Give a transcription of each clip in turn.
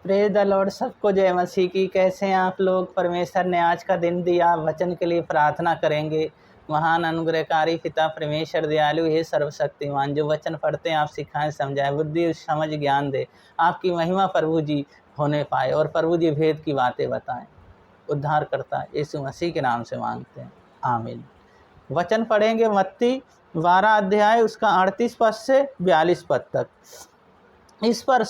Praise the Lord, सबको जय मसीह की। कैसे हैं आप लोग? परमेश्वर ने आज का दिन दिया, वचन के लिए प्रार्थना करेंगे। महान अनुग्रहकारी पिता परमेश्वर दयालु हे सर्वशक्तिमान, जो वचन पढ़ते हैं आप सिखाएं, समझाएं, बुद्धि समझ ज्ञान दे। आपकी महिमा प्रभु जी होने पाए और प्रभु जी भेद की बातें बताएं। उद्धार करता यीशु मसीह के नाम से मांगते हैं, आमीन। वचन पढ़ेंगे मत्ती 12 अध्याय उसका 38 पद से 42 पद तक। इस पर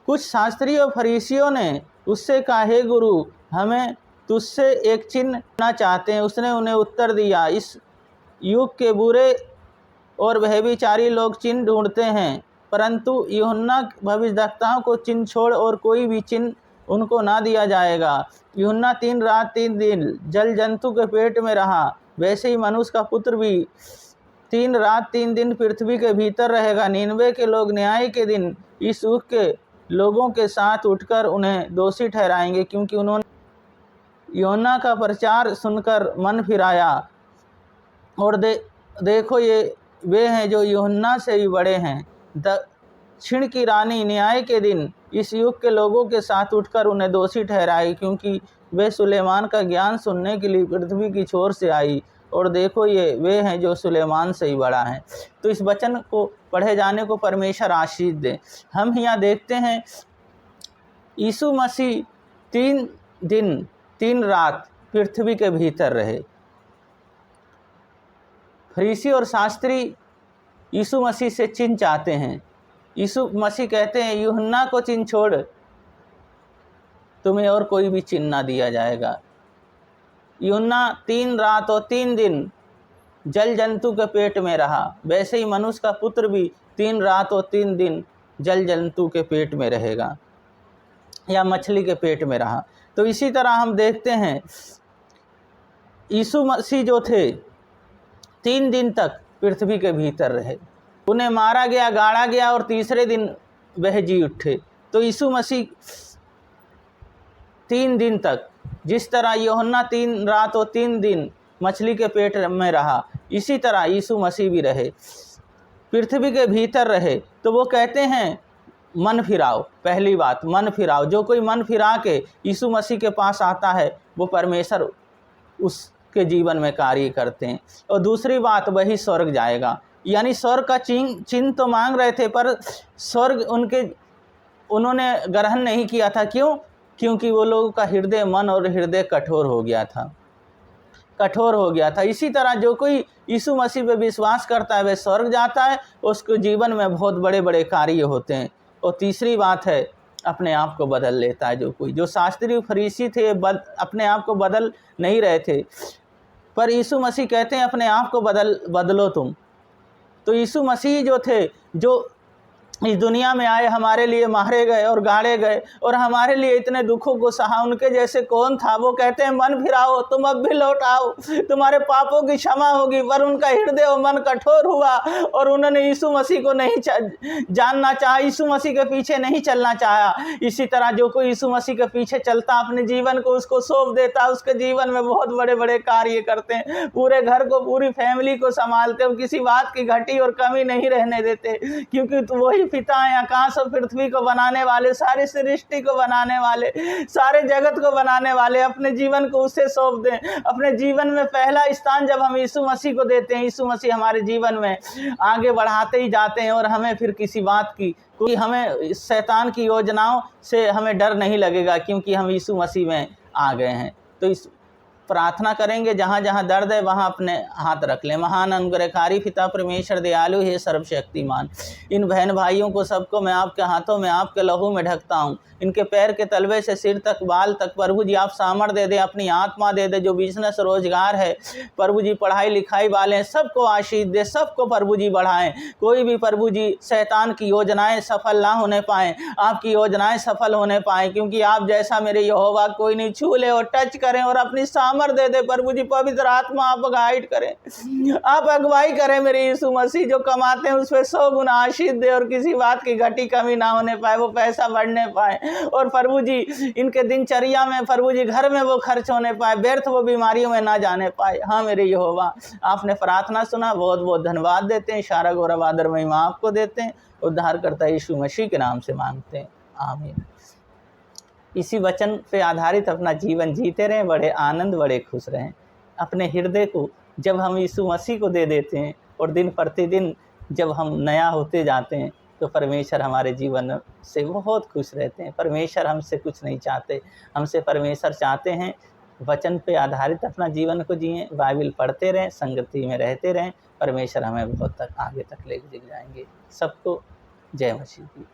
कुछ शास्त्री और फरीसियों ने उससे कहा, हे गुरु, हमें तुझसे एक चिन्ह ना चाहते हैं। उसने उन्हें उत्तर दिया, इस युग के बुरे और व्यभिचारी लोग चिन्ह ढूंढते हैं, परंतु यूहन्ना भविष्यद्वक्ताओं को चिन्ह छोड़ और कोई भी चिन्ह उनको ना दिया जाएगा। यूहन्ना 3 रात 3 दिन जल जंतु के पेट में रहा, वैसे ही मनुष्य का पुत्र भी 3 रात 3 दिन पृथ्वी के भीतर रहेगा। निनवे के लोग न्याय के दिन इस युग के लोगों के साथ उठकर उन्हें दोषी ठहराएंगे, क्योंकि उन्होंने यूहन्ना का प्रचार सुनकर मन फिराया। और देखो ये वे हैं जो यूहन्ना से भी बड़े हैं। दक्षिण की रानी न्याय के दिन इस युग के लोगों के साथ उठकर उन्हें दोषी ठहराएगी, क्योंकि वे सुलेमान का ज्ञान सुनने के लिए पृथ्वी की छोर से आई। और देखो ये वे हैं जो सुलेमान से ही बड़ा हैं। तो इस वचन को पढ़े जाने को परमेश्वर आशीष दे। हम यहाँ देखते हैं यीशु मसीह 3 दिन 3 रात पृथ्वी के भीतर रहे। फरीसी और शास्त्री यीशु मसीह से चिन्ह चाहते हैं। यीशु मसीह कहते हैं, यूहन्ना को चिन्ह छोड़ तुम्हें और कोई भी चिन्ह ना दिया जाएगा। यूहन्ना 3 रात और 3 दिन जल जंतु के पेट में रहा, वैसे ही मनुष्य का पुत्र भी 3 रात और 3 दिन जल जंतु के पेट में रहेगा, या मछली के पेट में रहा। तो इसी तरह हम देखते हैं यीशु मसीह जो थे 3 दिन तक पृथ्वी के भीतर रहे। उन्हें मारा गया, गाड़ा गया और तीसरे दिन वह जी उठे। तो यीशु मसीह 3 दिन तक, जिस तरह यूहन्ना 3 रात और 3 दिन मछली के पेट में रहा, इसी तरह यीशु मसीह भी रहे, पृथ्वी के भीतर रहे। तो वो कहते हैं मन फिराओ। पहली बात, मन फिराओ। जो कोई मन फिरा के यीशु मसीह के पास आता है, वो परमेश्वर उसके जीवन में कार्य करते हैं। और दूसरी बात, वही स्वर्ग जाएगा। यानी स्वर्ग का चिन्ह तो मांग रहे थे, पर स्वर्ग उन्होंने ग्रहण नहीं किया था। क्यों? क्योंकि वो लोगों का हृदय, मन और हृदय कठोर हो गया था। इसी तरह जो कोई यीशु मसीह पे विश्वास करता है, वह स्वर्ग जाता है। उसके जीवन में बहुत बड़े बड़े कार्य होते हैं। और तीसरी बात है, अपने आप को बदल लेता है। जो शास्त्री फरीसी थे, अपने आप को बदल नहीं रहे थे, पर यीशु मसीह कहते हैं अपने आप को बदलो तुम। तो यीशु मसीह जो थे, जो इस दुनिया में आए, हमारे लिए मारे गए और गाड़े गए और हमारे लिए इतने दुखों को सहा, उनके जैसे कौन था? वो कहते हैं मन फिराओ, तुम अब भी लौट आओ, तुम्हारे पापों की क्षमा होगी। पर उनका हृदय और मन कठोर हुआ और उन्होंने यीशु मसीह को नहीं जानना चाहा, यीशु मसीह के पीछे नहीं चलना चाहा। इसी तरह जो कोई यीशु मसीह के पीछे चलता, अपने जीवन को उसको सौंप देता, उसके जीवन में बहुत बड़े बड़े कार्य करते हैं। पूरे घर को, पूरी फैमिली को संभालते हैं, किसी बात की घटी और कमी नहीं रहने देते, क्योंकि वही पिता हैं, आकाश और पृथ्वी को बनाने वाले, सारी सृष्टि को बनाने वाले, सारे जगत को बनाने वाले। अपने जीवन को उसे सौंप दें। अपने जीवन में पहला स्थान जब हम यीशु मसीह को देते हैं, यीशु मसीह हमारे जीवन में आगे बढ़ाते ही जाते हैं। और हमें फिर किसी बात की, क्योंकि हमें शैतान की योजनाओं से हमें डर नहीं लगेगा, क्योंकि हम यीशु मसीह में आ गए हैं। तो इस प्रार्थना करेंगे, जहाँ जहाँ दर्द है वहाँ अपने हाथ रख लें। महान अनुग्रहकारी पिता परमेश्वर दयालु हे सर्वशक्तिमान, इन बहन भाइयों को सबको मैं आपके हाथों में, आपके लहू में ढकता हूँ। इनके पैर के तलवे से सिर तक, बाल तक प्रभु जी आप सामर्थ दे दे, अपनी आत्मा दे दे। जो बिजनेस रोजगार है प्रभु जी, पढ़ाई लिखाई वाले हैं, सबको आशीष दे, सबको प्रभु जी बढ़ाएं। कोई भी प्रभु जी शैतान की योजनाएं सफल ना होने पाएँ, आपकी योजनाएं सफल होने पाएँ, क्योंकि आप जैसा मेरे यहोवा कोई नहीं। छू ले और टच करें और अपनी सामर्थ दे दे प्रभु जी। पवित्र आत्मा आप गाइड करें, आप अगुवाई करें। मेरे यीशु मसीह जो कमाते हैं उस पर 100 गुना आशीष दे, और किसी बात की घटी कमी ना होने पाए, वो पैसा बढ़ने पाए। और प्रभु जी इनके दिनचर्या में, प्रभु जी घर में वो खर्च होने पाए, व्यर्थ वो बीमारियों में ना जाने पाए। हाँ मेरे यहोवा, आपने प्रार्थना सुना, बहुत बहुत धन्यवाद देते हैं। सारा गौरव आदर महिमा आपको देते हैं। उद्धार करता यीशु मसीह के नाम से मांगते हैं, आमीन। इसी वचन पे आधारित अपना जीवन जीते रहें, बड़े आनंद, बड़े खुश रहें। अपने हृदय को जब हम यीशु मसीह को दे देते हैं और दिन प्रतिदिन जब हम नया होते जाते हैं, तो परमेश्वर हमारे जीवन से बहुत खुश रहते हैं। परमेश्वर हमसे कुछ नहीं चाहते, हमसे परमेश्वर चाहते हैं वचन पे आधारित अपना जीवन को जिएं, बाइबल पढ़ते रहें, संगति में रहते रहें। परमेश्वर हमें बहुत तक आगे तक ले जाएंगे। सबको जय मसीह की।